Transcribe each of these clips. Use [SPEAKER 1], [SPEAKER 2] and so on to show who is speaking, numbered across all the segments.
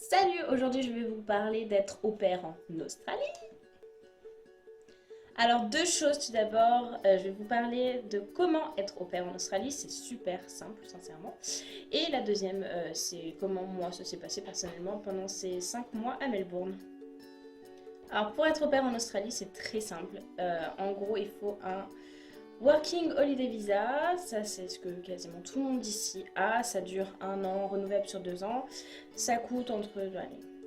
[SPEAKER 1] Salut, aujourd'hui je vais vous parler d'être au pair en Australie. Alors deux choses tout d'abord, je vais vous parler de comment être au pair en Australie, c'est super simple sincèrement. Et la deuxième, c'est comment moi ça s'est passé personnellement pendant ces 5 mois à Melbourne. Alors pour être au pair en Australie c'est très simple, en gros il faut un Working Holiday Visa, ça c'est ce que quasiment tout le monde ici a, ça dure 1 an, renouvelable sur 2 ans, ça coûte entre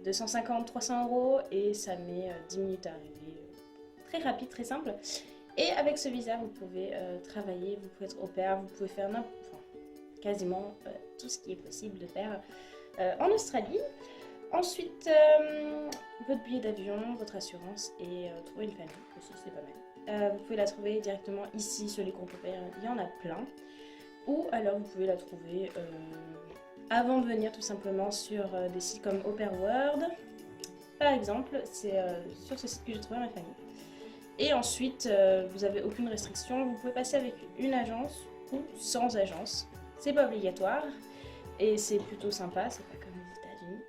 [SPEAKER 1] 250-300 euros et ça met 10 minutes à arriver, très rapide, très simple. Et avec ce visa vous pouvez travailler, vous pouvez être au pair, vous pouvez faire quasiment tout ce qui est possible de faire en Australie. Ensuite, votre billet d'avion, votre assurance et trouver une famille aussi, c'est pas mal. Vous pouvez la trouver directement ici sur les comptes au pair, il y en a plein. Ou alors vous pouvez la trouver avant de venir tout simplement sur des sites comme Au Pair World. Par exemple, c'est sur ce site que j'ai trouvé ma famille. Et ensuite, vous n'avez aucune restriction, vous pouvez passer avec une agence ou sans agence. C'est pas obligatoire et c'est plutôt sympa, c'est pas comme les États-Unis.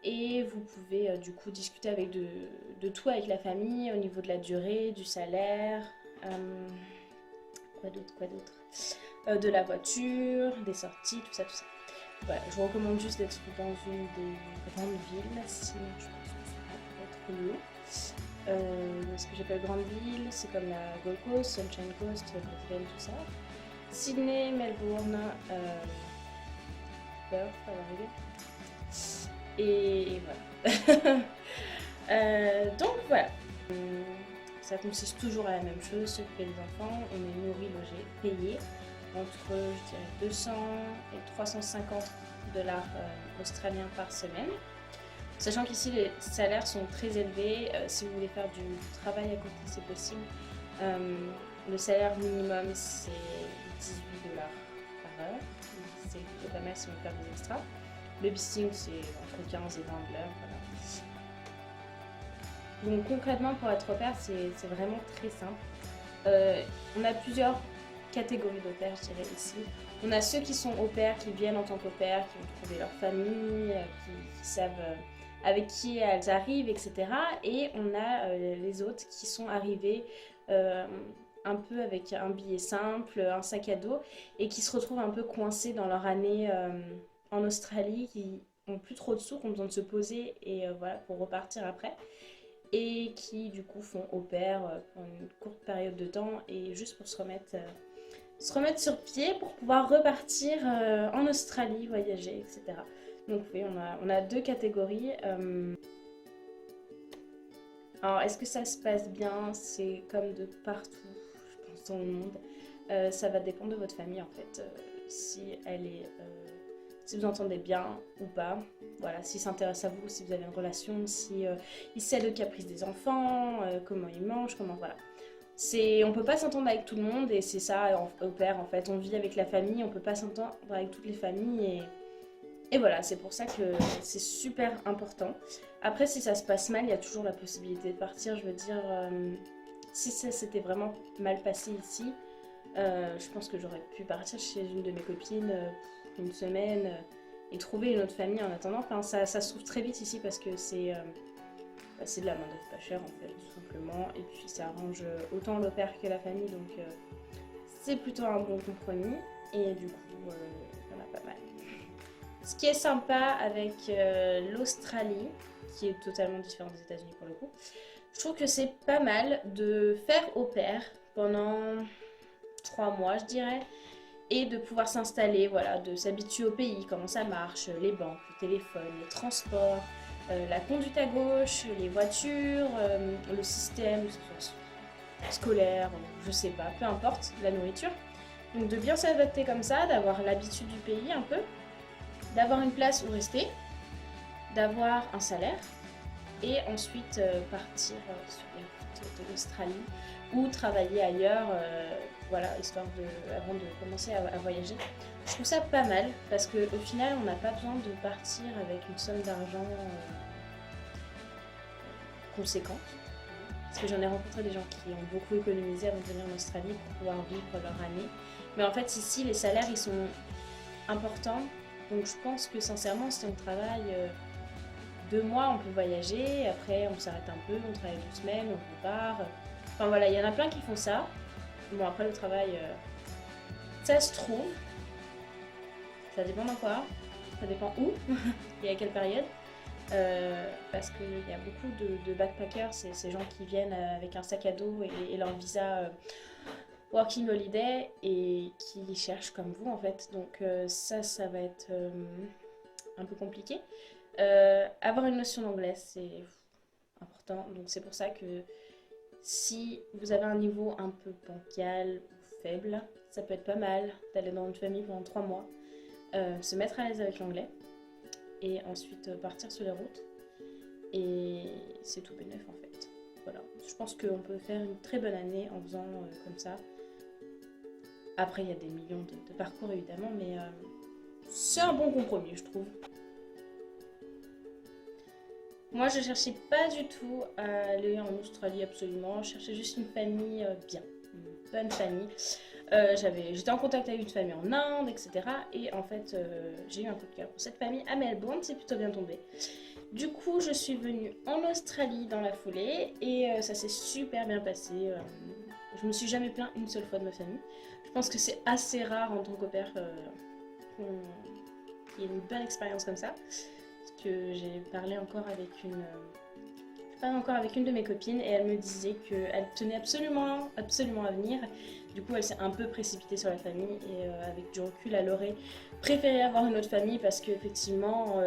[SPEAKER 1] Et vous pouvez du coup discuter avec de tout avec la famille au niveau de la durée, du salaire, quoi d'autre, de la voiture, des sorties, tout ça, tout ça. Voilà, je vous recommande juste d'être dans une des grandes villes, sinon je pense que ça va être long. Ce que j'appelle grande ville, c'est comme la Gold Coast, Sunshine Coast, Brisbane, tout ça. Sydney, Melbourne, Perth à l'arrivée. Et voilà. Donc voilà. Ça consiste toujours à la même chose, s'occuper des enfants, on est nourri, logé, payé entre je dirais 200 et 350 dollars australiens par semaine. Sachant qu'ici les salaires sont très élevés, si vous voulez faire du travail à côté c'est possible. Le salaire minimum c'est 18 dollars par heure, c'est plutôt pas mal si on veut faire des extras. Le bisting c'est entre 15 et 20 dollars. Voilà. Donc concrètement pour être au pair c'est vraiment très simple. On a plusieurs catégories d'au pair je dirais ici. On a ceux qui sont au pair, qui viennent en tant qu'au pair, qui vont trouver leur famille, qui savent avec qui elles arrivent, etc. Et on a les autres qui sont arrivés un peu avec un billet simple, un sac à dos, et qui se retrouvent un peu coincés dans leur année en Australie, qui ont plus trop de sous, qui ont besoin de se poser et voilà pour repartir après. Et qui du coup font au pair pour une courte période de temps et juste pour se remettre sur pied pour pouvoir repartir en Australie, voyager, etc. Donc oui, on a deux catégories. Alors est-ce que ça se passe bien? C'est comme de partout, je pense, dans le monde. Ça va dépendre de votre famille en fait. Si elle est... si vous entendez bien ou pas, voilà, s'il s'intéresse à vous, si vous avez une relation, si il sait le caprice des enfants, comment ils mangent, comment voilà. On peut pas s'entendre avec tout le monde et c'est ça au pair en fait. On vit avec la famille, on peut pas s'entendre avec toutes les familles et voilà, c'est pour ça que c'est super important. Après, si ça se passe mal, il y a toujours la possibilité de partir. Je veux dire, si ça s'était vraiment mal passé ici, je pense que j'aurais pu partir chez une de mes copines une semaine et trouver une autre famille en attendant. Enfin, ça se trouve très vite ici parce que c'est de la main-d'œuvre pas chère en fait, tout simplement. Et puis ça arrange autant le père que la famille, donc c'est plutôt un bon compromis. Et du coup, il y en a pas mal. Ce qui est sympa avec l'Australie, qui est totalement différent des États-Unis pour le coup, je trouve que c'est pas mal de faire au pair pendant 3 mois, je dirais, et de pouvoir s'installer, voilà, de s'habituer au pays, comment ça marche, les banques, le téléphone, les transports, la conduite à gauche, les voitures, le système scolaire, je sais pas, peu importe, la nourriture. Donc de bien s'adapter comme ça, d'avoir l'habitude du pays un peu, d'avoir une place où rester, d'avoir un salaire et ensuite partir sur les routes de l'Australie ou travailler ailleurs, voilà, histoire avant de commencer à voyager. Je trouve ça pas mal parce qu'au final on n'a pas besoin de partir avec une somme d'argent conséquente. Parce que j'en ai rencontré des gens qui ont beaucoup économisé avant de venir en Australie pour pouvoir vivre leur année. Mais en fait ici les salaires ils sont importants. Donc je pense que sincèrement si on travaille 2 mois, on peut voyager, après on s'arrête un peu, on travaille 2 semaines, on repart. Enfin voilà, il y en a plein qui font ça. Bon, après le travail, ça se trouve, ça dépend dans quoi, ça dépend où et à quelle période. Parce qu'il y a beaucoup de backpackers, c'est ces gens qui viennent avec un sac à dos et leur visa Working Holiday et qui cherchent comme vous en fait. Donc ça va être un peu compliqué. Avoir une notion d'anglais, c'est important. Donc c'est pour ça que si vous avez un niveau un peu bancal ou faible, ça peut être pas mal d'aller dans une famille pendant 3 mois, se mettre à l'aise avec l'anglais et ensuite partir sur les routes. Et c'est tout bénef en fait. Voilà. Je pense qu'on peut faire une très bonne année en faisant comme ça. Après, il y a des millions de parcours évidemment, mais c'est un bon compromis, je trouve. Moi, je cherchais pas du tout à aller en Australie absolument. Je cherchais juste une famille bien, une bonne famille. J'étais en contact avec une famille en Inde, etc. Et en fait, j'ai eu un coup de cœur pour cette famille à Melbourne. C'est plutôt bien tombé. Du coup, je suis venue en Australie dans la foulée et ça s'est super bien passé. Je me suis jamais plaint une seule fois de ma famille. Je pense que c'est assez rare en tant qu'au pair qu'il y ait une bonne expérience comme ça. Parce que j'ai parlé encore avec une de mes copines et elle me disait qu'elle tenait absolument à venir. Du coup, elle s'est un peu précipitée sur la famille et avec du recul, elle aurait préféré avoir une autre famille parce qu'effectivement,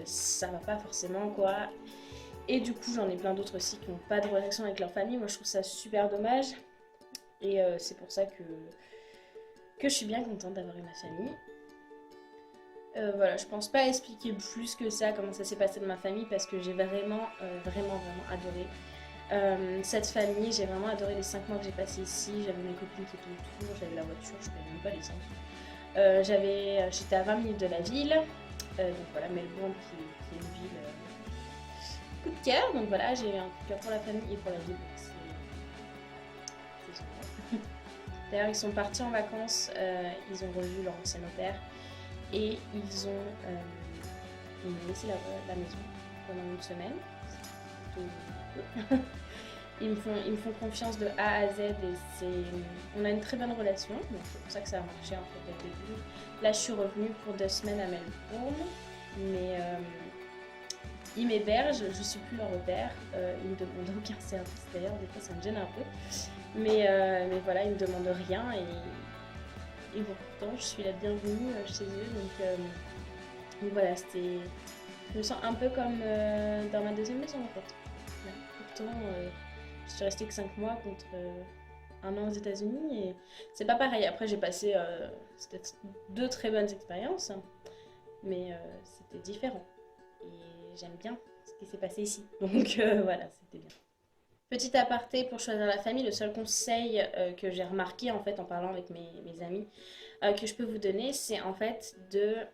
[SPEAKER 1] ça va pas forcément quoi. Et du coup, j'en ai plein d'autres aussi qui n'ont pas de relation avec leur famille. Moi, je trouve ça super dommage. Et c'est pour ça que je suis bien contente d'avoir eu ma famille. Voilà, je pense pas expliquer plus que ça comment ça s'est passé dans ma famille parce que j'ai vraiment adoré cette famille. J'ai vraiment adoré les 5 mois que j'ai passés ici. J'avais mes copines qui étaient autour, j'avais la voiture, je payais même pas l'essence. J'étais à 20 minutes de la ville. Donc voilà, Melbourne qui est une ville coup de cœur. Donc voilà, j'ai eu un coup de cœur pour la famille et pour la ville. C'est génial. D'ailleurs, ils sont partis en vacances, ils ont revu leur ancien au pair. Et ils m'ont laissé la maison pendant une semaine. Ils me font confiance de A à Z et on a une très bonne relation. Donc c'est pour ça que ça a marché en fait dès le début. Là je suis revenue pour 2 semaines à Melbourne. Mais ils m'hébergent, je suis plus leur repère. Ils me demandent aucun service d'ailleurs, des fois ça me gêne un peu. Mais voilà, ils me demandent rien et pourtant je suis la bienvenue chez eux. Donc voilà, je me sens un peu comme dans ma deuxième maison en fait. Ouais. Pourtant, je suis restée que 5 mois contre 1 an aux États-Unis et c'est pas pareil. Après, j'ai passé c'était 2 très bonnes expériences, mais c'était différent. Et j'aime bien ce qui s'est passé ici. Donc voilà, c'était bien. Petit aparté pour choisir la famille, le seul conseil que j'ai remarqué en fait en parlant avec mes amis que je peux vous donner, c'est en fait je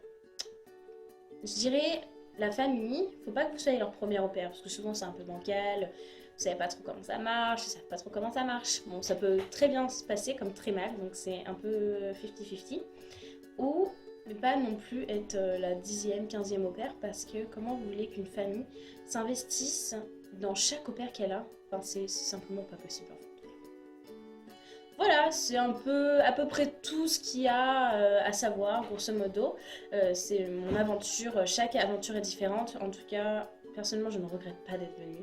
[SPEAKER 1] dirais, la famille, faut pas que vous soyez leur premier au pair parce que souvent c'est un peu bancal, vous savez pas trop comment ça marche, ils savent pas trop comment ça marche. Bon, ça peut très bien se passer comme très mal, donc c'est un peu 50-50. Ou ne pas non plus être la 10e, 15e au pair parce que comment vous voulez qu'une famille s'investisse dans chaque au pair qu'elle a, enfin, c'est simplement pas possible en fait. Voilà, c'est un peu à peu près tout ce qu'il y a à savoir, grosso modo. C'est mon aventure, chaque aventure est différente. En tout cas, personnellement, je ne regrette pas d'être venue.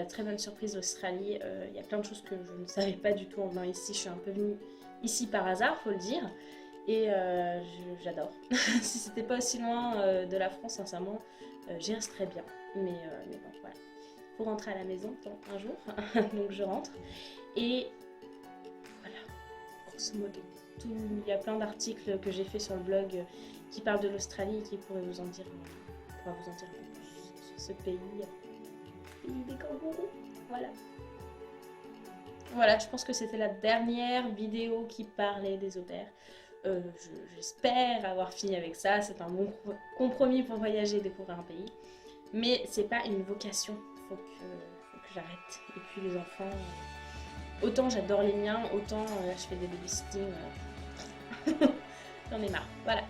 [SPEAKER 1] Très bonne surprise l'Australie. Il y a plein de choses que je ne savais pas du tout en venant ici. Je suis un peu venue ici par hasard, faut le dire. Et j'adore. Si c'était pas aussi loin de la France, sincèrement, j'y resterais bien. Mais bon, voilà. Faut rentrer à la maison un jour, donc je rentre. Et voilà, grosso modo. Il y a plein d'articles que j'ai fait sur le blog qui parlent de l'Australie et qui pourraient vous en dire plus sur ce pays des kangourous. Voilà. Voilà, je pense que c'était la dernière vidéo qui parlait des au pairs. J'espère avoir fini avec ça. C'est un bon compromis pour voyager et découvrir un pays. Mais c'est pas une vocation. Faut que j'arrête. Et puis les enfants, autant j'adore les miens, autant je fais des babysitting. J'en ai marre. Voilà.